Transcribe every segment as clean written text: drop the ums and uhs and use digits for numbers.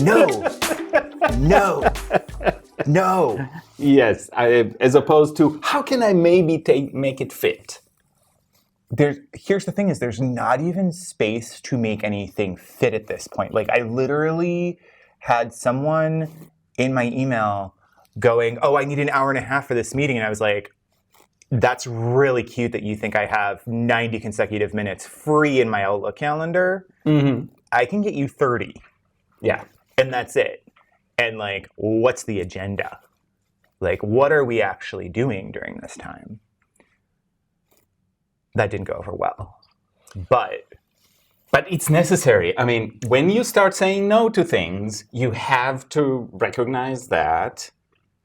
No, no, no. Yes, as opposed to how can I maybe make it fit? Here's the thing is there's not even space to make anything fit at this point. Like I literally had someone in my email going, oh, I need an hour and a half for this meeting. And I was like, that's really cute that you think I have 90 consecutive minutes free in my Outlook calendar. Mm-hmm. I can get you 30. Yeah. And that's it. And like, what's the agenda? Like, what are we actually doing during this time? That didn't go over well. But it's necessary. I mean, when you start saying no to things, you have to recognize that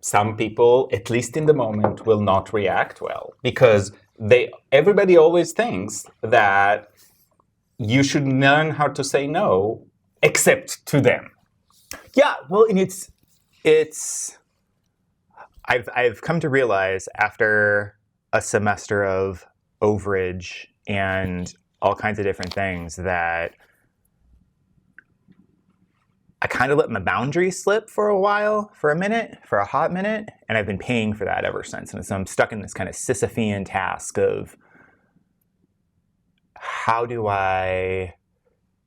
some people, at least in the moment, will not react well because everybody always thinks that you should learn how to say no, except to them. Yeah, well, and I've come to realize after a semester of overage and all kinds of different things that I kind of let my boundaries slip for a hot minute, and I've been paying for that ever since. And so I'm stuck in this kind of Sisyphean task of how do I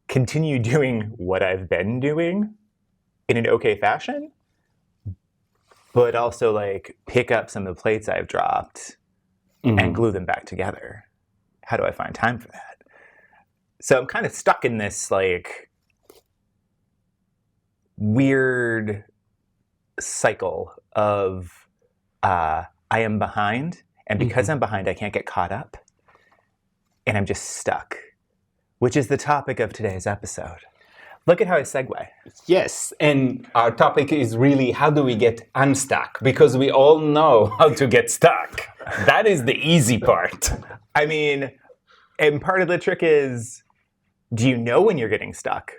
continue doing what I've been doing in an okay fashion, but also like pick up some of the plates I've dropped and glue them back together. How do I find time for that? So I'm kind of stuck in this like weird cycle of I am behind, and because I'm behind, I can't get caught up, and I'm just stuck, which is the topic of today's episode. Look at how I segue. Yes, and our topic is really how do we get unstuck? Because we all know how to get stuck. That is the easy part. I mean, and part of the trick is, do you know when you're getting stuck?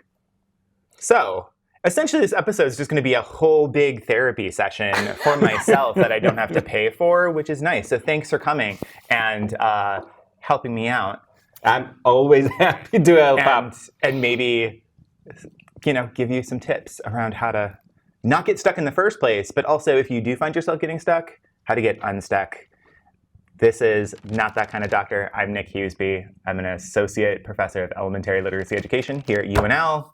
So, essentially this episode is just going to be a whole big therapy session for myself that I don't have to pay for, which is nice. So thanks for coming and helping me out. I'm always happy to help out. And maybe, give you some tips around how to not get stuck in the first place, but also if you do find yourself getting stuck, how to get unstuck. This is Not That Kind of Doctor. I'm Nick Hughesby. I'm an associate professor of elementary literacy education here at UNL.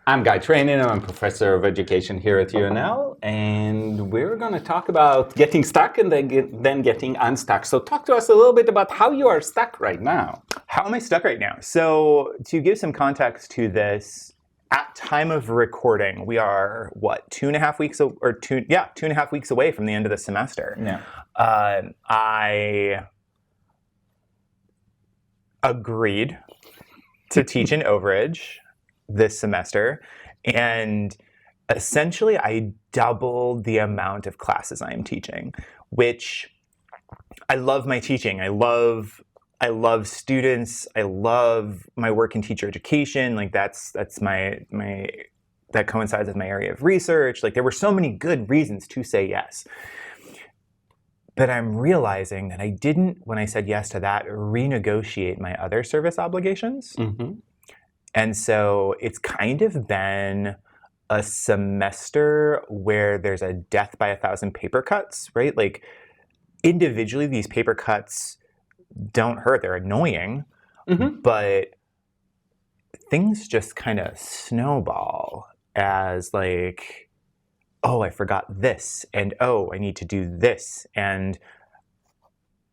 I'm Guy Trainin. I'm a professor of education here at UNL, and we're going to talk about getting stuck and then getting unstuck. So talk to us a little bit about how you are stuck right now. How am I stuck right now? So to give some context to this, at time of recording, we are, 2.5 weeks away from the end of the semester. Yeah. I agreed to teach in overage this semester, and essentially I doubled the amount of classes I'm teaching, which I love my teaching. I love students. I love my work in teacher education. Like that's my that coincides with my area of research. Like there were so many good reasons to say yes. But I'm realizing that I didn't, when I said yes to that, renegotiate my other service obligations. Mm-hmm. And so it's kind of been a semester where there's a death by 1,000 paper cuts, right? Like individually, these paper cuts don't hurt. They're annoying, but things just kind of snowball as like, oh, I forgot this, and oh, I need to do this, and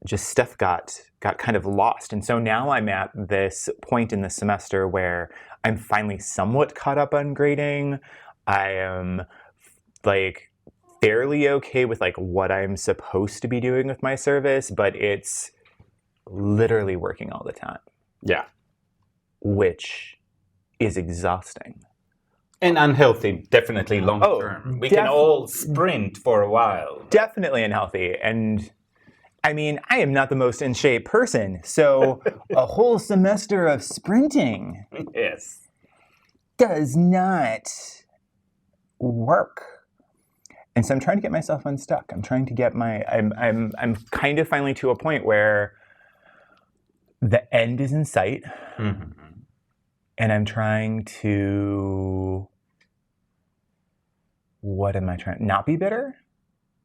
just stuff got kind of lost. And so now I'm at this point in the semester where I'm finally somewhat caught up on grading. I am like fairly okay with like what I'm supposed to be doing with my service, but it's literally working all the time. Yeah. Which is exhausting. And unhealthy, definitely long term. We can all sprint for a while. Definitely unhealthy. And I mean, I am not the most in shape person, so a whole semester of sprinting does not work. And so I'm trying to get myself unstuck. I'm trying to get I'm kind of finally to a point where the end is in sight. Mm-hmm. And I'm trying to what am I trying? Not be bitter?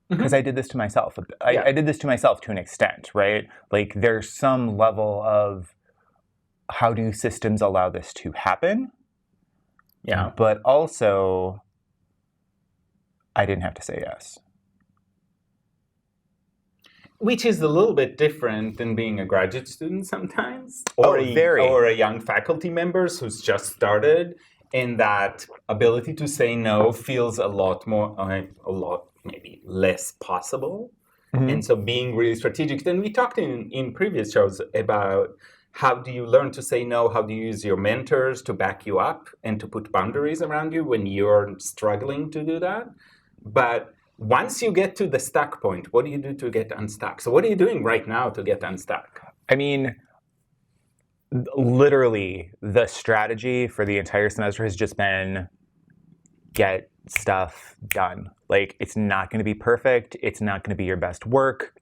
Because Mhm. I did this to myself. Yeah. I did this to myself to an extent, right? Like there's some level of how do systems allow this to happen? Yeah. But also, I didn't have to say yes. Which is a little bit different than being a graduate student sometimes, Very. or a young faculty member who's just started, and that ability to say no feels a lot maybe less possible. Mhm. And so being really strategic. Then we talked in previous shows about how do you learn to say no, how do you use your mentors to back you up and to put boundaries around you when you're struggling to do that. But once you get to the stuck point, what do you do to get unstuck? So what are you doing right now to get unstuck? I mean, literally, the strategy for the entire semester has just been get stuff done. Like, it's not going to be perfect. It's not going to be your best work.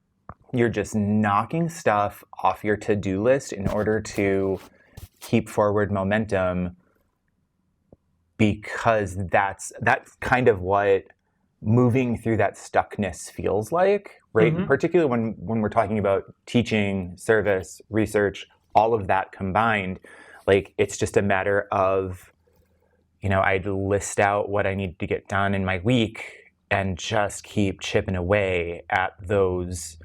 You're just knocking stuff off your to-do list in order to keep forward momentum, because that's kind of what moving through that stuckness feels like, right? Mhm. Particularly when we're talking about teaching, service, research, all of that combined. Like, it's just a matter of, I'd list out what I need to get done in my week and just keep chipping away at those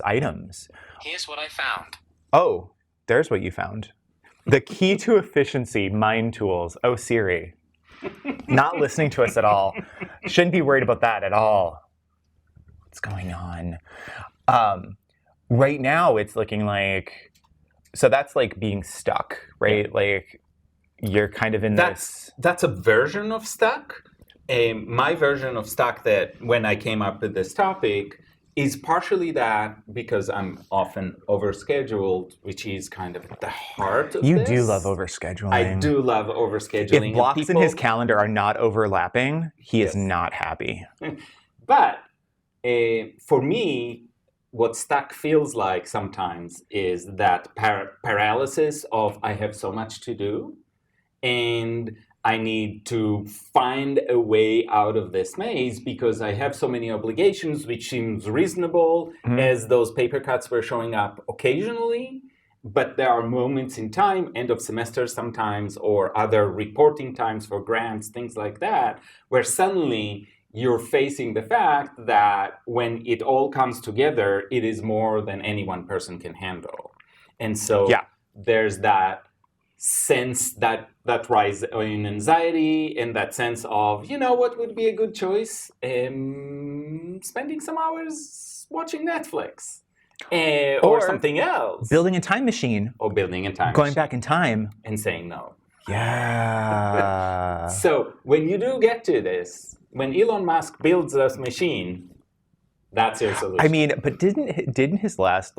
items. Here's what I found. Oh, there's what you found. The key to efficiency, mind tools. Oh, Siri. Not listening to us at all. Shouldn't be worried about that at all. What's going on? Right now, it's looking like, so that's like being stuck, right? Yeah. Like you're kind of in this. That's a version of stuck. My version of stuck, that when I came up with this topic, is partially that because I'm often overscheduled, which is kind of at the heart of You this. do love overscheduling. I do love overscheduling. If blocks and in his calendar are not overlapping, he is Yes. not happy. But for me, what stuck feels like sometimes is that paralysis of I have so much to do, and I need to find a way out of this maze because I have so many obligations, which seems reasonable Mhm. as those paper cuts were showing up occasionally. But there are moments in time, end of semester sometimes, or other reporting times for grants, things like that, where suddenly you're facing the fact that when it all comes together, it is more than any one person can handle. And so Yeah. there's that sense that rise in anxiety and that sense of, what would be a good choice? Spending some hours watching Netflix or something else. Building a time machine. Or building a time Going machine back in time. and saying no. Yeah. So when you do get to this, when Elon Musk builds this machine, that's your solution. I mean, but didn't his last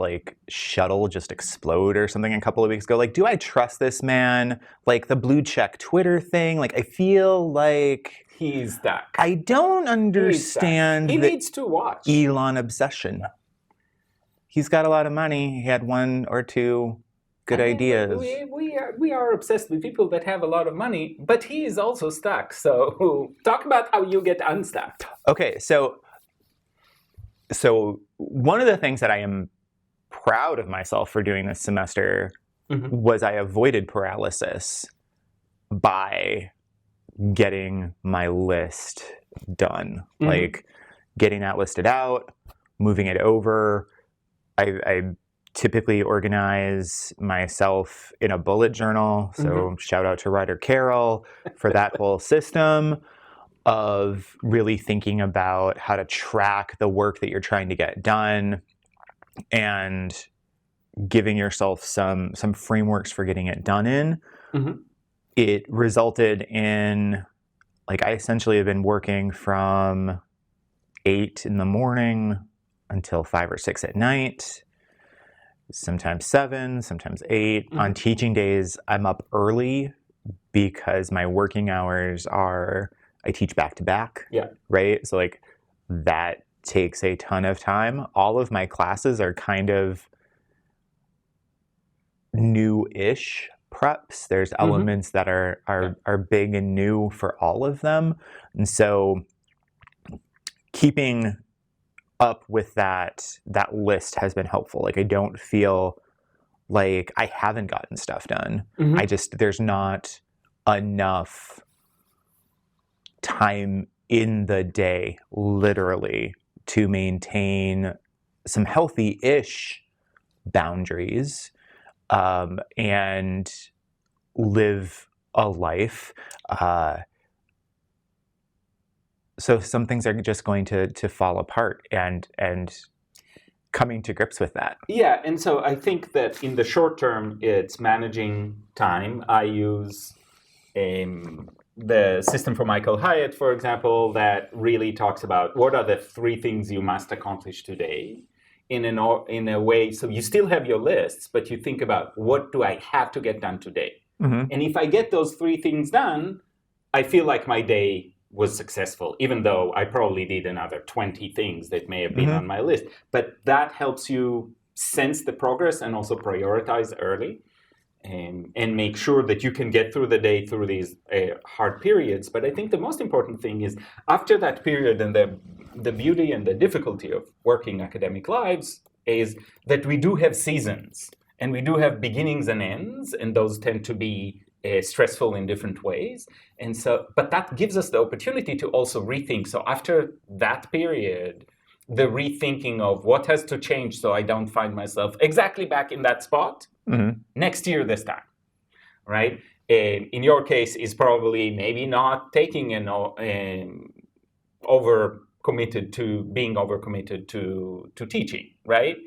shuttle just explode or something a couple of weeks ago? Like, do I trust this man? Like the blue check Twitter thing? Like, I feel like he's stuck. I don't understand He the needs to watch. Elon obsession. He's got a lot of money. He had one or two good ideas. We are obsessed with people that have a lot of money, but he is also stuck. So talk about how you get unstuck. Okay, so one of the things that I am proud of myself for doing this semester was I avoided paralysis by getting my list done. Like getting that listed out, moving it over. I typically organize myself in a bullet journal. So shout out to Ryder Carroll for that whole system of really thinking about how to track the work that you're trying to get done and giving yourself some frameworks for getting it done in. It resulted in, I essentially have been working from 8 in the morning until 5 or 6 at night, sometimes 7, sometimes 8. On teaching days, I'm up early because my working hours are, I teach back to back, right? So that takes a ton of time. All of my classes are kind of new-ish preps. There's elements that are big and new for all of them. And so keeping up with that list has been helpful. Like, I don't feel like I haven't gotten stuff done. There's not enough time in the day, literally, to maintain some healthy-ish boundaries and live a life. So some things are just going to fall apart, and coming to grips with that. Yeah, and so I think that in the short term, it's managing time. I use the system from Michael Hyatt, for example, that really talks about what are the 3 things you must accomplish today in a way. So you still have your lists, but you think about, what do I have to get done today? And if I get those 3 things done, I feel like my day was successful, even though I probably did another 20 things that may have been on my list. But that helps you sense the progress and also prioritize early and make sure that you can get through the day through these hard periods. But I think the most important thing is, after that period, and the beauty and the difficulty of working academic lives is that we do have seasons, and we do have beginnings and ends, and those tend to be stressful in different ways. And so, but that gives us the opportunity to also rethink. So after that period, the rethinking of what has to change so I don't find myself exactly back in that spot next year this time, right? In your case, is probably maybe not taking overcommitted to teaching, right?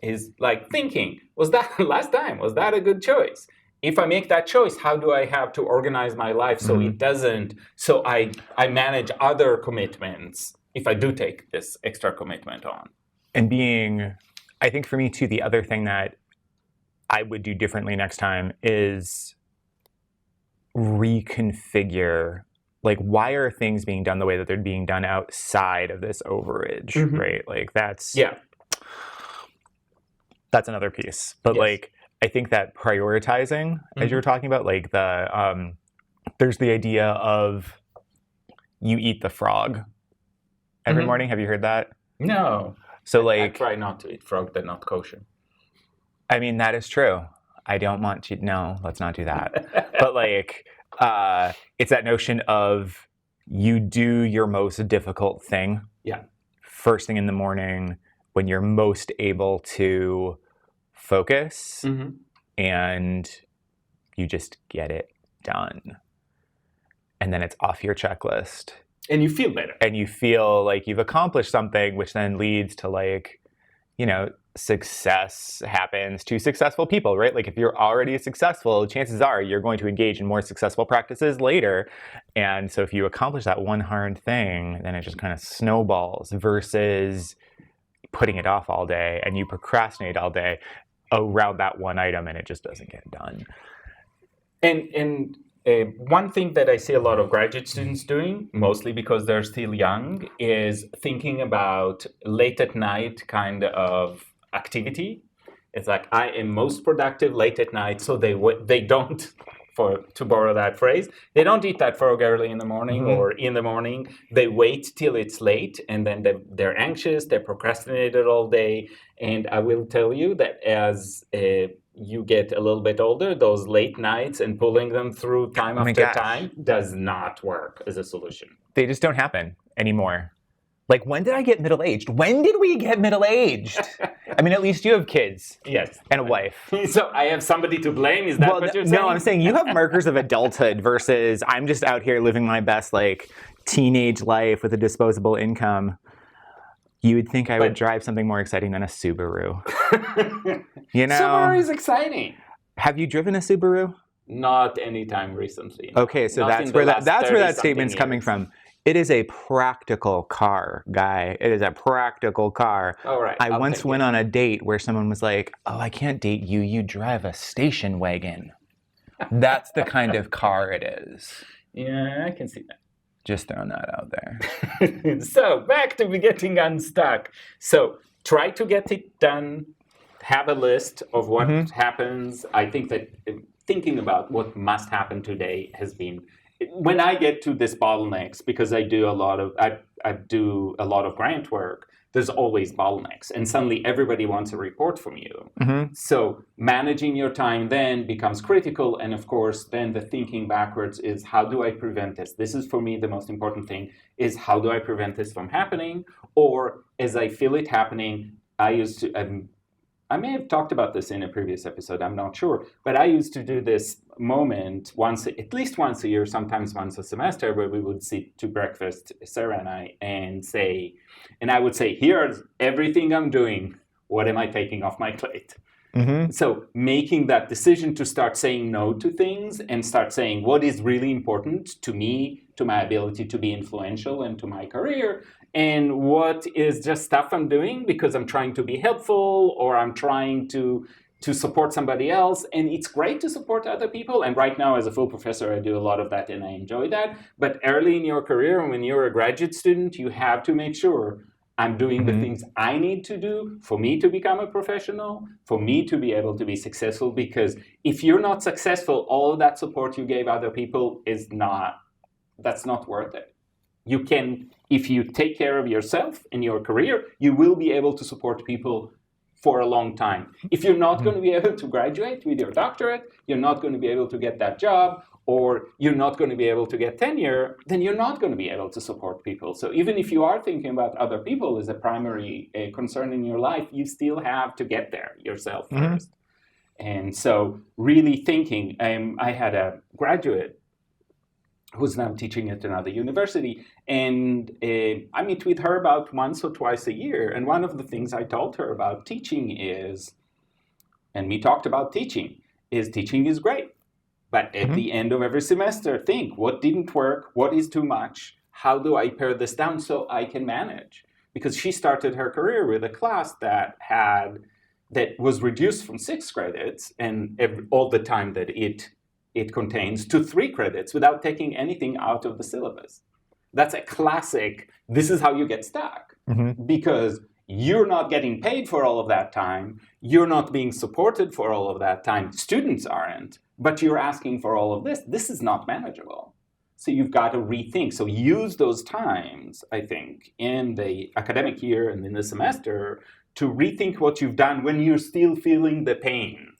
Is like thinking, was that last time? Was that a good choice? If I make that choice, how do I have to organize my life so it doesn't, so I manage other commitments if I do take this extra commitment on? And I think for me too, the other thing that I would do differently next time is reconfigure, like, why are things being done the way that they're being done outside of this overage, right? Like, that's another piece. But like, I think that prioritizing, as you were talking about, like there's the idea of you eat the frog every morning. Have you heard that? No. So like, I try not to eat frog, but not kosher. I mean, that is true. I don't want to. No, let's not do that. But like, it's that notion of you do your most difficult thing. First thing in the morning, when you're most able to focus, and you just get it done. And then it's off your checklist. And you feel better. And you feel like you've accomplished something, which then leads to, like, success happens to successful people, right? Like, if you're already successful, chances are you're going to engage in more successful practices later. And so if you accomplish that one hard thing, then it just kind of snowballs, versus putting it off all day and you procrastinate all day around that one item and it just doesn't get done. And one thing that I see a lot of graduate students doing, mostly because they're still young, is thinking about late at night kind of activity. It's like, I am most productive late at night, so they don't, to borrow that phrase, they don't eat that frog early in the morning or in the morning. They wait till it's late, and then they're anxious, they procrastinated all day. And I will tell you that as you get a little bit older, those late nights and pulling them through time after time does not work as a solution. They just don't happen anymore. Like, when did I get middle-aged? When did we get middle-aged? I mean, at least you have kids. Yes. And a wife. So I have somebody to blame? Is that what you're saying? No, I'm saying you have markers of adulthood versus I'm just out here living my best, like, teenage life with a disposable income. You would think I would drive something more exciting than a Subaru. Subaru is exciting. Have you driven a Subaru? Not anytime recently. Okay, so that's where that statement's coming from. It is a practical car, guy. It is a practical car. All right. I once went on a date where someone was like, "Oh, I can't date you. You drive a station wagon." That's the kind of car it is. Yeah, I can see that. Just throwing that out there. So back to getting unstuck. So try to get it done. Have a list of what happens. I think that thinking about what must happen today has been, when I get to this bottlenecks, because I do a lot of grant work, there's always bottlenecks, and suddenly everybody wants a report from you. Mm-hmm. So managing your time then becomes critical, and of course, then the thinking backwards is, how do I prevent this? This is, for me, the most important thing, is how do I prevent this from happening? Or as I feel it happening, I may have talked about this in a previous episode, I'm not sure, but I used to do this moment at least once a year, sometimes once a semester, where we would sit to breakfast, Sarah and I, and I would say, here's everything I'm doing. What am I taking off my plate? Mm-hmm. So making that decision to start saying no to things and start saying what is really important to me, to my ability to be influential and to my career, and what is just stuff I'm doing because I'm trying to be helpful or I'm trying to support somebody else. And it's great to support other people. And right now, as a full professor, I do a lot of that and I enjoy that. But early in your career, when you're a graduate student, you have to make sure I'm doing the things I need to do for me to become a professional, for me to be able to be successful. Because if you're not successful, all of that support you gave other people that's not worth it. You can, if you take care of yourself in your career, you will be able to support people for a long time. If you're not going to be able to graduate with your doctorate, you're not going to be able to get that job, or you're not going to be able to get tenure, then you're not going to be able to support people. So even if you are thinking about other people as a primary concern in your life, you still have to get there yourself first. And so really thinking, I had a graduate who's now teaching at another university, and I meet with her about once or twice a year. And one of the things I told her about teaching is, and we talked about teaching is great. But at the end of every semester, think, what didn't work? What is too much? How do I pare this down so I can manage? Because she started her career with a class that was reduced from 6 credits and all the time that it contains to 3 credits without taking anything out of the syllabus. That's a classic, this is how you get stuck. Because you're not getting paid for all of that time. You're not being supported for all of that time. Students aren't, but you're asking for all of this. This is not manageable. So you've got to rethink. So use those times, I think, in the academic year and in the semester to rethink what you've done when you're still feeling the pain,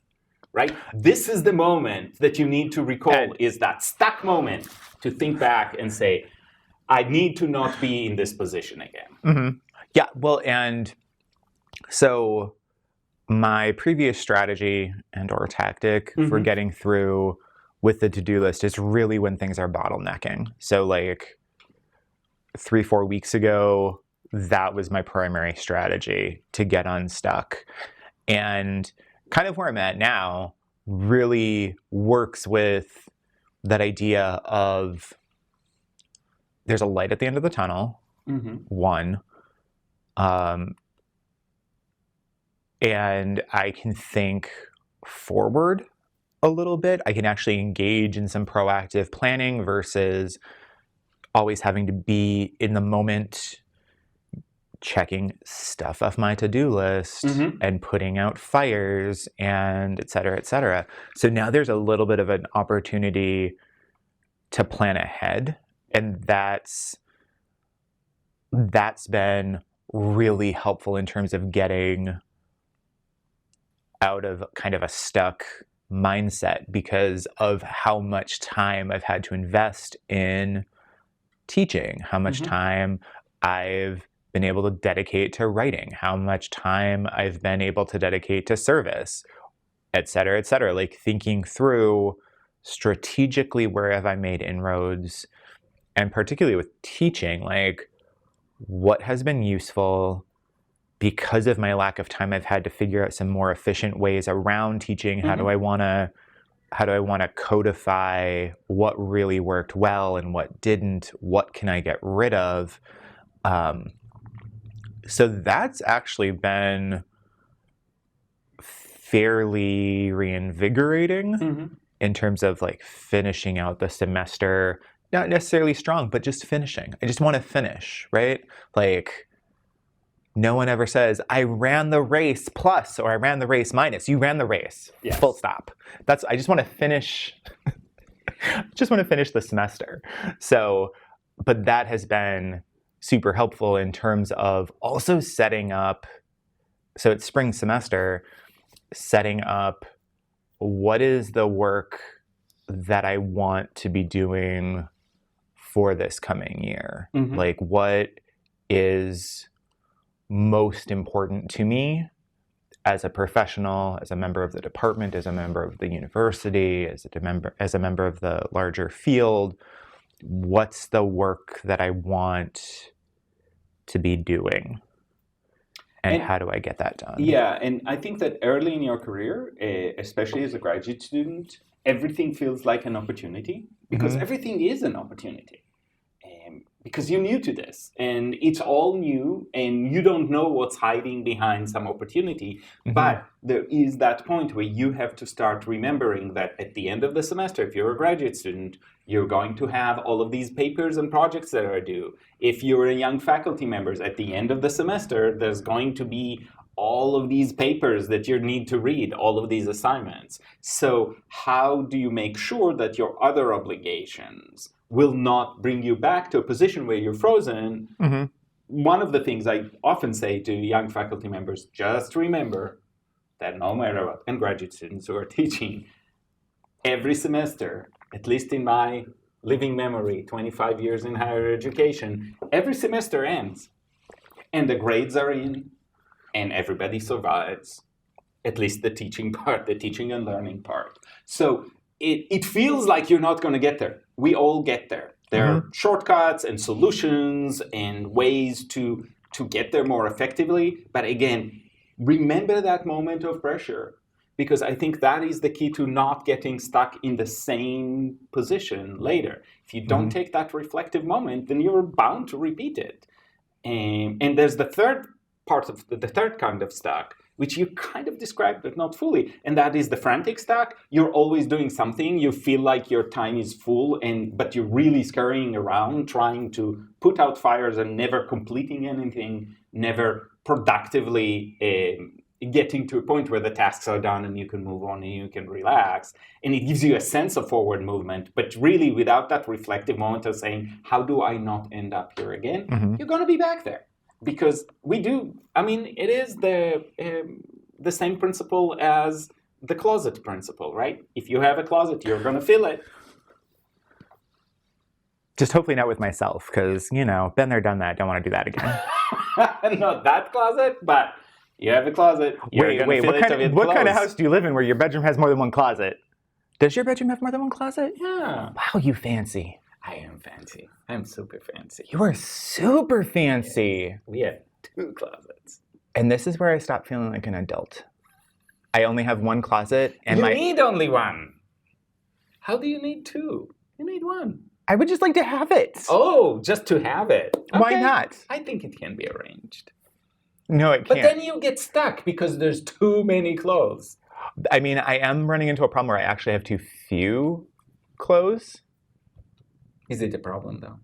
right? This is the moment that you need to recall, is that stuck moment to think back and say, I need to not be in this position again. Yeah, well, and so my previous strategy and or tactic for getting through with the to-do list is really when things are bottlenecking. So like 3-4 weeks ago, that was my primary strategy to get unstuck. And kind of where I'm at now really works with that idea of there's a light at the end of the tunnel, one. And I can think forward a little bit. I can actually engage in some proactive planning versus always having to be in the moment checking stuff off my to-do list and putting out fires and et cetera, et cetera. So now there's a little bit of an opportunity to plan ahead. And that's been really helpful in terms of getting out of kind of a stuck mindset because of how much time I've had to invest in teaching, how much time I've been able to dedicate to writing, how much time I've been able to dedicate to service, et cetera, like thinking through strategically where have I made inroads, and particularly with teaching, like what has been useful. Because of my lack of time, I've had to figure out some more efficient ways around teaching. How do I want to codify what really worked well and what didn't? What can I get rid of? So that's actually been fairly reinvigorating in terms of like finishing out the semester, not necessarily strong, but just finishing. I just want to finish, right? Like, no one ever says, I ran the race plus or I ran the race minus. You ran the race. Yes. Full stop. I just want to finish the semester. So, but that has been super helpful in terms of also setting up, so it's spring semester, setting up what is the work that I want to be doing for this coming year. Mhm. Like, what is most important to me as a professional, as a member of the department, as a member of the university, as a member of the larger field? What's the work that I want to be doing? And how do I get that done? Yeah, and I think that early in your career, especially as a graduate student, everything feels like an opportunity because everything is an opportunity. Because you're new to this and it's all new and you don't know what's hiding behind some opportunity. But there is that point where you have to start remembering that at the end of the semester, if you're a graduate student, you're going to have all of these papers and projects that are due. If you're a young faculty member, at the end of the semester, there's going to be all of these papers that you need to read, all of these assignments. So how do you make sure that your other obligations will not bring you back to a position where you're frozen? One of the things I often say to young faculty members, just remember that no matter what, and graduate students who are teaching, every semester, at least in my living memory, 25 years in higher education, every semester ends and the grades are in and everybody survives, at least the teaching part, the teaching and learning part. So it feels like you're not going to get there. We all get there. There are shortcuts and solutions and ways to get there more effectively. But again, remember that moment of pressure, because I think that is the key to not getting stuck in the same position later. If you don't take that reflective moment, then you're bound to repeat it. And there's the third part of the third kind of stuck, which you kind of described, but not fully. And that is the frantic stack. You're always doing something. You feel like your time is full, but you're really scurrying around, trying to put out fires and never completing anything, never productively getting to a point where the tasks are done and you can move on and you can relax. And it gives you a sense of forward movement, but really without that reflective moment of saying, how do I not end up here again? You're going to be back there. Because we do, I mean, it is the same principle as the closet principle, right? If you have a closet, you're going to fill it. Just hopefully not with myself, because, been there, done that. Don't want to do that again. Not that closet, but you have a closet. Wait, what kind of house do you live in where your bedroom has more than one closet? Does your bedroom have more than one closet? Yeah. Wow, you fancy. I am fancy. I'm super fancy. You are super fancy. We have 2 closets. And this is where I stop feeling like an adult. I only have one closet, and you need only one. How do you need 2? You need 1. I would just like to have it. Oh, just to have it. Okay. Why not? I think it can be arranged. No, it can't. But then you get stuck because there's too many clothes. I mean, I am running into a problem where I actually have too few clothes. Is it a problem, though?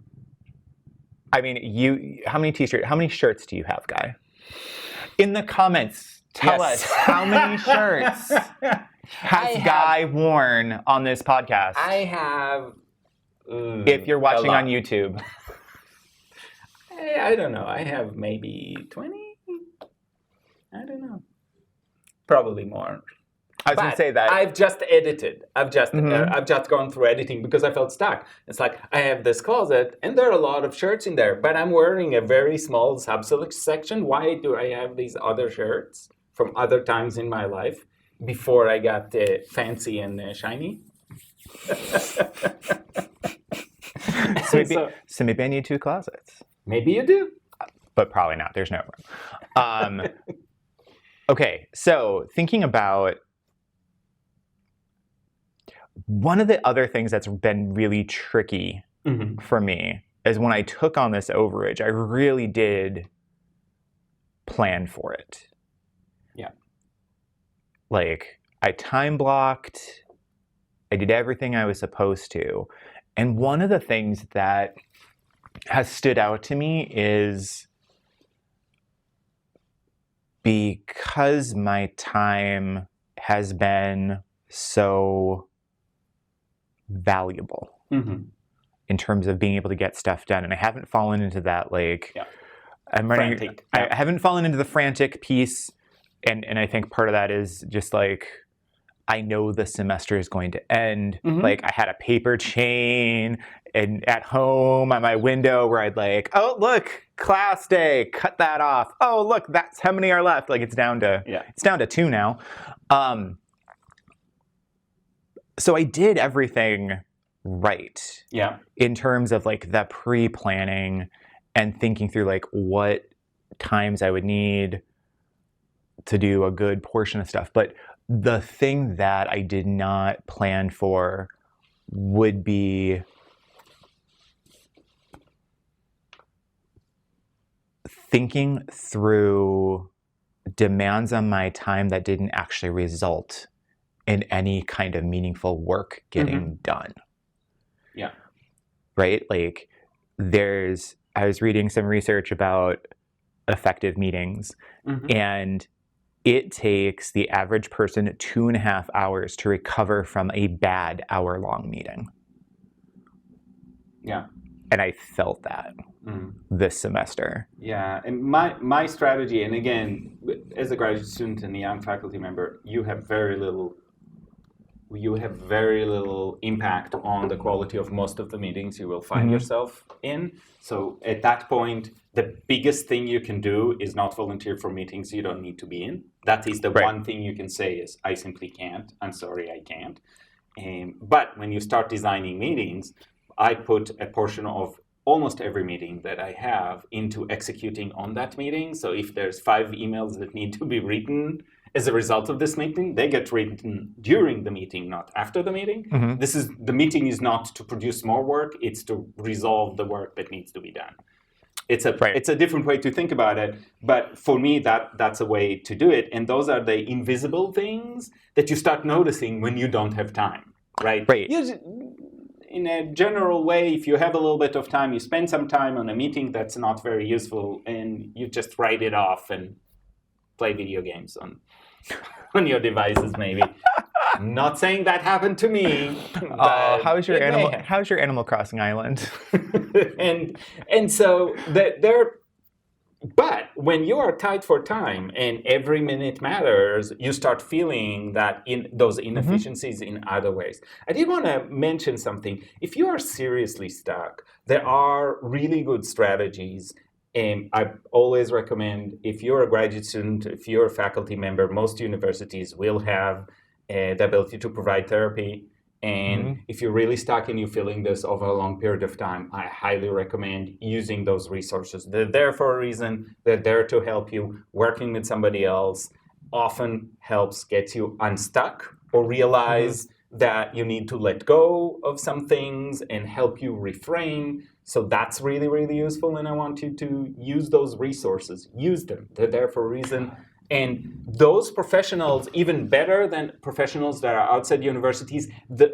I mean, how many shirts do you have, Guy? In the comments, tell us how many shirts has Guy worn on this podcast? I have... if you're watching on YouTube. I don't know. I have maybe 20? I don't know. Probably more. I was going to say that. I've just edited. I've just gone through editing because I felt stuck. It's like I have this closet and there are a lot of shirts in there, but I'm wearing a very small subsection. Why do I have these other shirts from other times in my life before I got fancy and shiny? So maybe I need 2 closets. Maybe you do. But probably not. There's no room. Okay, so thinking about one of the other things that's been really tricky for me is when I took on this overage, I really did plan for it. Yeah. Like, I time blocked, I did everything I was supposed to. And one of the things that has stood out to me is because my time has been so valuable in terms of being able to get stuff done. And I haven't fallen into that, like, I'm running, Frantic. I haven't fallen into the frantic piece. And I think part of that is just like, I know the semester is going to end. Like, I had a paper chain and at home on my window where I'd like, oh, look, class day, cut that off. Oh, look, that's how many are left. Like, it's down to 2 now. So I did everything right. Yeah. In terms of like the pre-planning and thinking through like what times I would need to do a good portion of stuff. But the thing that I did not plan for would be thinking through demands on my time that didn't actually result in any kind of meaningful work getting done. Yeah. Right? Like, I was reading some research about effective meetings, and it takes the average person 2.5 hours to recover from a bad hour-long meeting. Yeah. And I felt that this semester. Yeah, and my strategy, and again, as a graduate student and a young faculty member, you have very little impact on the quality of most of the meetings you will find yourself in. So at that point, the biggest thing you can do is not volunteer for meetings you don't need to be in. That is the one thing you can say is, I simply can't. I'm sorry, I can't. But when you start designing meetings, I put a portion of almost every meeting that I have into executing on that meeting. So if there's 5 emails that need to be written as a result of this meeting, they get written during the meeting, not after the meeting. The meeting is not to produce more work, it's to resolve the work that needs to be done. It's a different way to think about it, but for me, that's a way to do it. And those are the invisible things that you start noticing when you don't have time, right? In a general way, if you have a little bit of time, you spend some time on a meeting that's not very useful, and you just write it off and play video games on your devices, maybe. Not saying that happened to me. How's your Animal Crossing island? and so but when you are tight for time and every minute matters, you start feeling that in those inefficiencies in other ways. I did want to mention something. If you are seriously stuck, there are really good strategies. And I always recommend, if you're a graduate student, if you're a faculty member, most universities will have the ability to provide therapy. And if you're really stuck and you're feeling this over a long period of time, I highly recommend using those resources. They're there for a reason. They're there to help you. Working with somebody else often helps get you unstuck or realize that you need to let go of some things and help you reframe. So that's really, really useful. And I want you to use those resources. Use them. They're there for a reason. And those professionals, even better than professionals that are outside universities,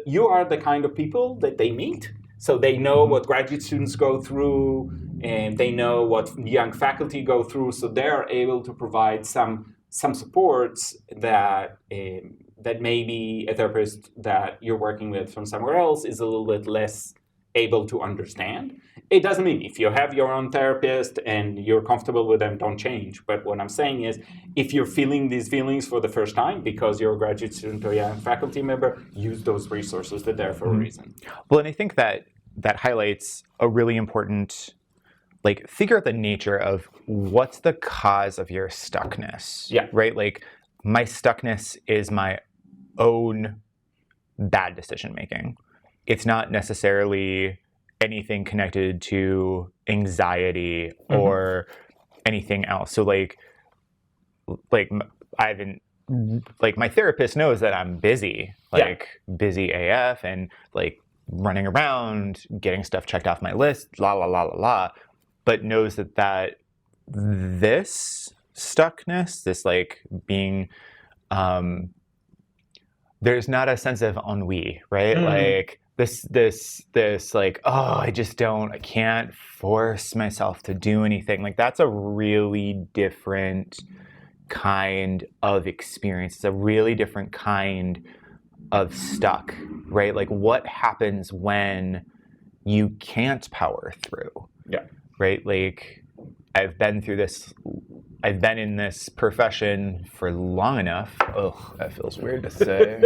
you are the kind of people that they meet. So they know what graduate students go through, and they know what young faculty go through. So they're able to provide some supports that maybe a therapist that you're working with from somewhere else is a little bit less able to understand. It doesn't mean if you have your own therapist and you're comfortable with them, don't change. But what I'm saying is, if you're feeling these feelings for the first time because you're a graduate student or young faculty member, use those resources. They're there for a reason. Well, and I think that highlights a really important, like, figure out the nature of what's the cause of your stuckness. Yeah. Right? Like, my stuckness is my own bad decision making. It's not necessarily anything connected to anxiety or anything else. So like I haven't, like, my therapist knows that I'm busy, busy AF, and like running around, getting stuff checked off my list, but knows that this stuckness, this like being, there's not a sense of ennui, right? Like, this like, oh, I can't force myself to do anything. Like, that's a really different kind of experience. It's a really different kind of stuck, right? Like what happens when you can't power through? Yeah. Right? Like I've been through this. I've been in this profession for long enough. Oh, that feels weird to say.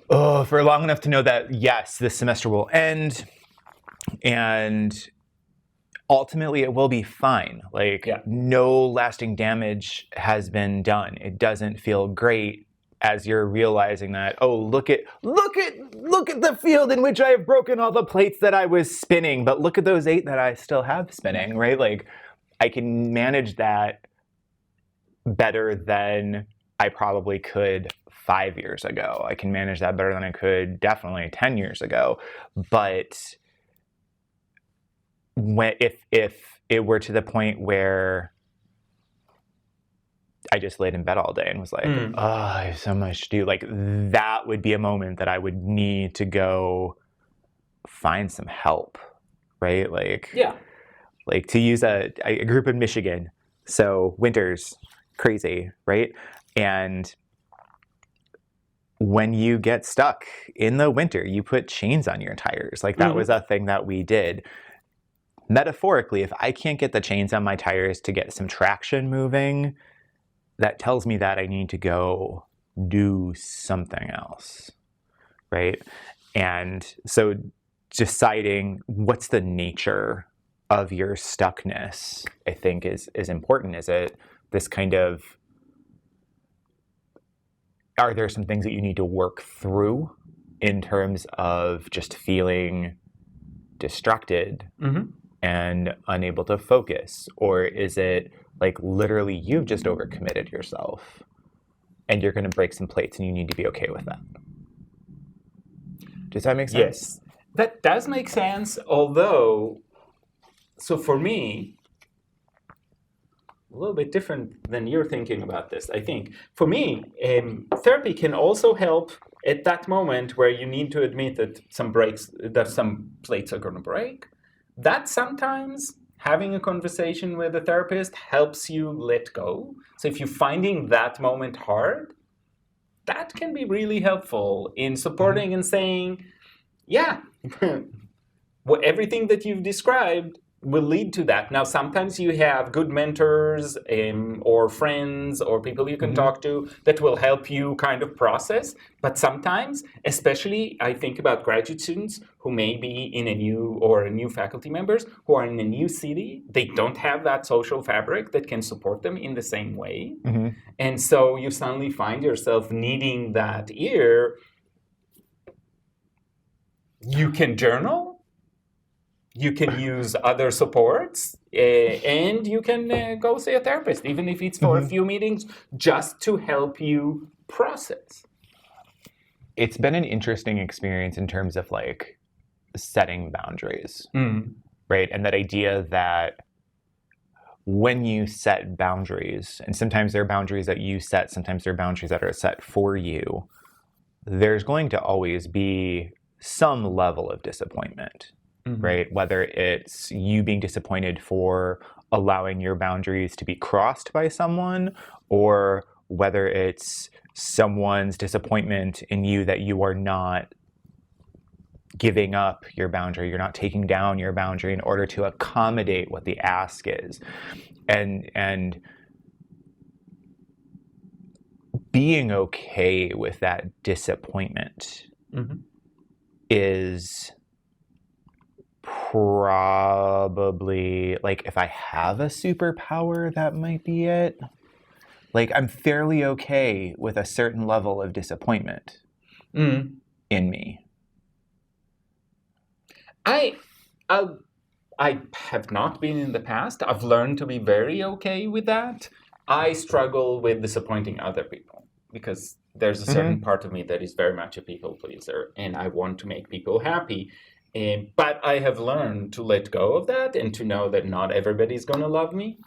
For long enough to know that, yes, this semester will end and ultimately it will be fine. Like no lasting damage has been done. It doesn't feel great as you're realizing that, oh, look at the field in which I have broken all the plates that I was spinning, but look at those 8 that I still have spinning, right? Like I can manage that better than I probably could 5 years ago. I can manage that better than I could definitely 10 years ago. But if it were to the point where I just laid in bed all day and was like, oh, I have so much to do, like that would be a moment that I would need to go find some help, right? Like, like to use a group in Michigan. So winter's crazy, right? And when you get stuck in the winter, you put chains on your tires. Like that was a thing that we did. Metaphorically, if I can't get the chains on my tires to get some traction moving, that tells me that I need to go do something else, right? And so deciding what's the nature of your stuckness, I think is important. Is it this kind of, are there some things that you need to work through in terms of just feeling distracted and unable to focus? Or is it like literally you've just overcommitted yourself and you're going to break some plates and you need to be okay with that? Does that make sense? Yes, that does make sense. Although, so for me, a little bit different than you're thinking about this, I think. For me, therapy can also help at that moment where you need to admit that some plates are going to break. That sometimes having a conversation with a therapist helps you let go. So if you're finding that moment hard, that can be really helpful in supporting and saying, yeah, everything that you've described will lead to that. Now, sometimes you have good mentors or friends or people you can talk to that will help you kind of process. But sometimes, especially I think about graduate students who may be in a new faculty members who are in a new city, they don't have that social fabric that can support them in the same way. And so you suddenly find yourself needing that ear. You can journal. You can use other supports, and you can go see a therapist, even if it's for a few meetings, just to help you process. It's been an interesting experience in terms of like setting boundaries, right? And that idea that when you set boundaries, and sometimes there are boundaries that you set, sometimes there are boundaries that are set for you, there's going to always be some level of disappointment. Right? Whether it's you being disappointed for allowing your boundaries to be crossed by someone, or whether it's someone's disappointment in you that you are not giving up your boundary, you're not taking down your boundary in order to accommodate what the ask is. And being okay with that disappointment is probably, like, if I have a superpower, that might be it. Like, I'm fairly okay with a certain level of disappointment in me. I have not been in the past. I've learned to be very okay with that. I struggle with disappointing other people because there's a certain part of me that is very much a people pleaser, and I want to make people happy. But I have learned to let go of that and to know that not everybody's going to love me.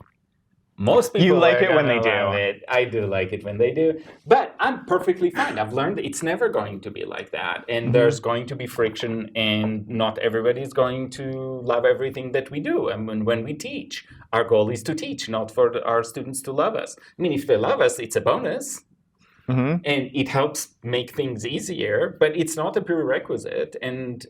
Most people like it when they do. I do like it when they do. But I'm perfectly fine. I've learned it's never going to be like that. And there's going to be friction, and not everybody's going to love everything that we do. And when we teach, our goal is to teach, not for our students to love us. I mean, if they love us, it's a bonus. Mm-hmm. And it helps make things easier, but it's not a prerequisite. And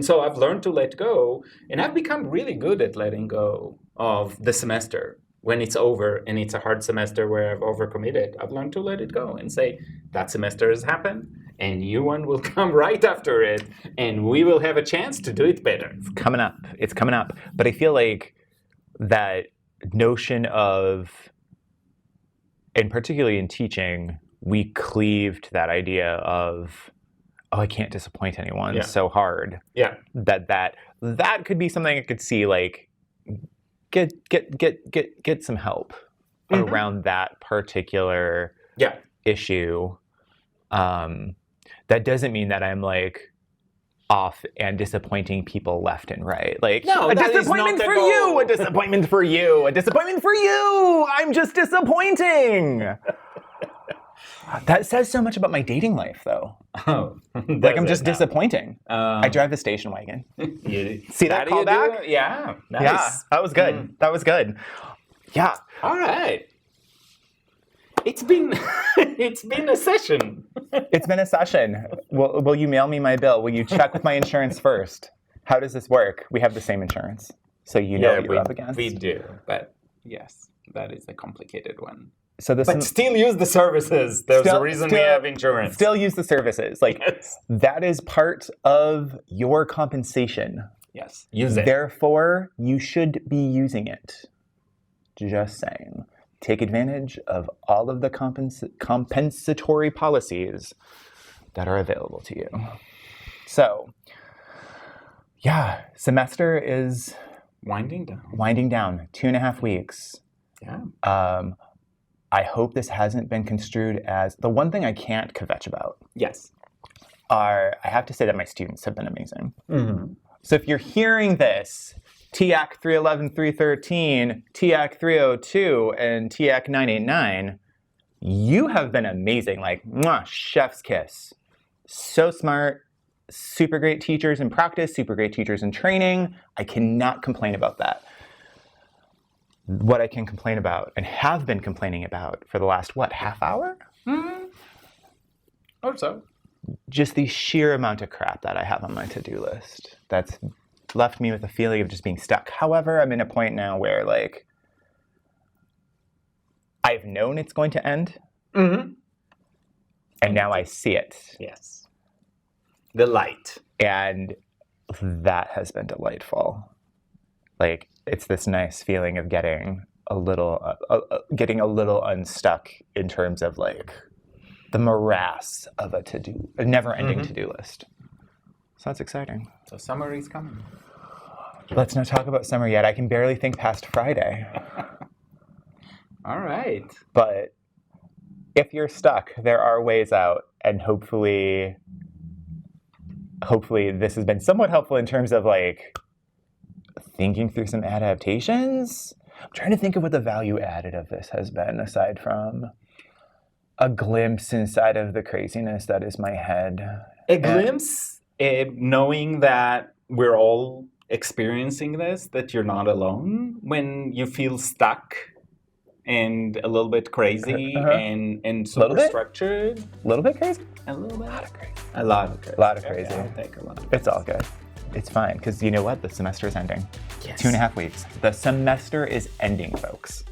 so I've learned to let go, and I've become really good at letting go of the semester. When it's over and it's a hard semester where I've overcommitted, I've learned to let it go and say, that semester has happened, and new one will come right after it, and we will have a chance to do it better. It's coming up. But I feel like that notion of, and particularly in teaching, we cleave to that idea of, oh, I can't disappoint anyone so hard. Yeah. That could be something I could see, like, get some help around that particular issue. That doesn't mean that I'm like off and disappointing people left and right. Like, no, a disappointment for you, a disappointment for you, a disappointment for you. I'm just disappointing. That says so much about my dating life, though. Oh, like I'm just disappointing. I drive the station wagon. See that callback? Yeah, nice. Yeah, that was good. That was good. Yeah. All right. It's been a session. It's been a session. Will you mail me my bill? Will you check with my insurance first? How does this work? We have the same insurance, so you know what you're up against. We do, but yes, that is a complicated one. So but still use the services. There's a reason we have insurance. Still use the services. Like that is part of your compensation. Yes, use it. Therefore, you should be using it. Just saying. Take advantage of all of the compensatory policies that are available to you. So, yeah, semester is winding down. 2.5 weeks. Yeah. I hope this hasn't been construed as the one thing I can't kvetch about. Yes. I have to say that my students have been amazing. Mm-hmm. So if you're hearing this, TAC 311, 313, TAC 302, and TAC 989, you have been amazing. Like, mwah, chef's kiss. So smart, super great teachers in practice, super great teachers in training. I cannot complain about that. What I can complain about and have been complaining about for the last, half hour? Mm-hmm. Or so. Just the sheer amount of crap that I have on my to-do list that's left me with a feeling of just being stuck. However, I'm in a point now where, like, I've known it's going to end, mm-hmm. and now I see it. Yes. The light. And that has been delightful. Like, it's this nice feeling of getting a little unstuck in terms of, like, the morass of a never-ending mm-hmm. to-do list. So that's exciting. So summer is coming. Let's not talk about summer yet. I can barely think past Friday. All right. But if you're stuck, there are ways out, and hopefully this has been somewhat helpful in terms of, like, thinking through some adaptations. I'm trying to think of what the value added of this has been, aside from a glimpse inside of the craziness that is my head. A glimpse, knowing that we're all experiencing this, that you're not alone when you feel stuck and a little bit crazy and super structured. A little bit crazy? A little bit. A lot of crazy. Okay, I'll take a lot. It's all good. It's fine, because you know what? The semester is ending. Yes. 2.5 weeks. The semester is ending, folks.